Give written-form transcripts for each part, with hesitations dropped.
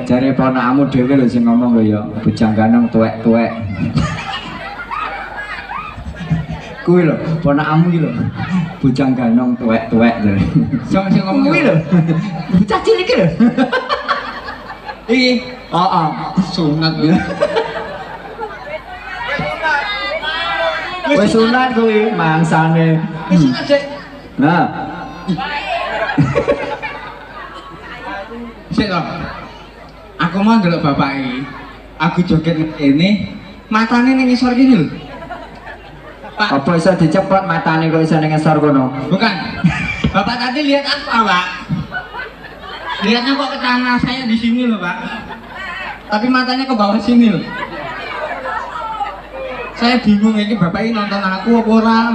Jare ponakmu dhewe lho sing ngomong lho ya, bujang ganong tuwek-tuwek. Kuwi lho, ponakmu iki lho. Bujang ganong tuwek-tuwek lho. Sing ngomong kuwi lho. Bocah cilik iki lho. Iki, heeh, sunat lho. Wis sunat kuwi mangsane. Wis sunat sik. Nah. Sik to. Aku mau ndelok bapak iki. Aku joget ngene, matane ning ngisor kene lho. Pak, Apa iso dicepot matane kok iso ning ngisor kono? bukan. Bapak tadi lihat apa, Pak? Lihatnya kok ke tanah saya di sini loh, Pak. Tapi matanya ke bawah sini loh. Saya bingung ini bapak ini nonton aku apa orang.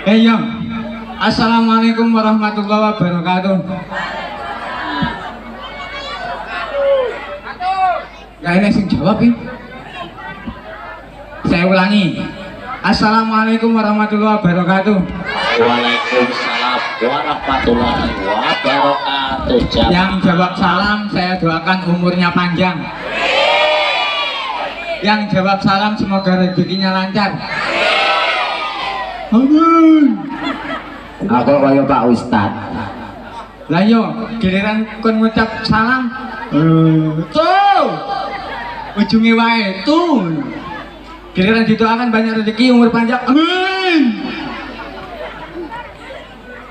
Yo. Assalamualaikum warahmatullahi wabarakatuh. Gak ada yang jawab ini. Saya ulangi. Assalamualaikum warahmatullahi wabarakatuh. Waalaikumsalam warahmatullahi wabarakatuh. Yang jawab salam saya doakan umurnya panjang. Yang jawab salam semoga rezekinya lancar. Amin. Aku kaya Pak Ustad. Lah yo, giliran kon ngucap salam. Tuh. Ujungnya wae tuh. Giliran didoakan banyak rezeki, umur panjang. Amin.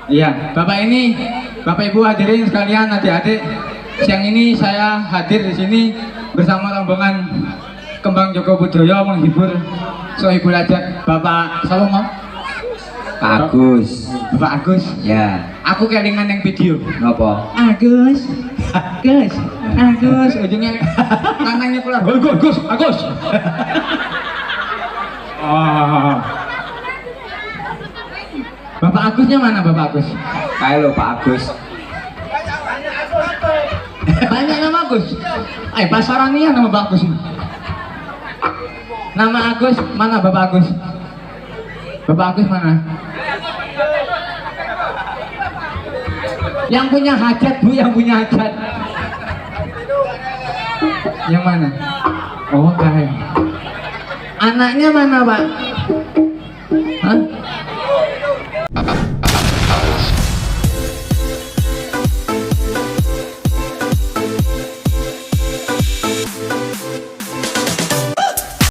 Iya, Bapak ini, Bapak Ibu hadirin sekalian, adik-adik. Siang ini saya hadir di sini bersama rombongan Kembang Joko Budoyo menghibur Sohibul Hajat Bapak Salomon. Pak Agus. Bapak Agus. Ya. Aku kelingan yang video. Ngopo? Agus. Agus. Agus. Ujungnya tangannya keluar. Agus. Oh. Bapak Agusnya mana Bapak Agus? Kayak lo Pak Agus. Banyak nama Agus. Pasarania nama Bapak Agus. Nama Agus mana Bapak Agus? Bapak Agus mana? Yang punya hajat Bu, yang punya hajat. Yang mana? Oh, kayak. Anaknya mana Pak?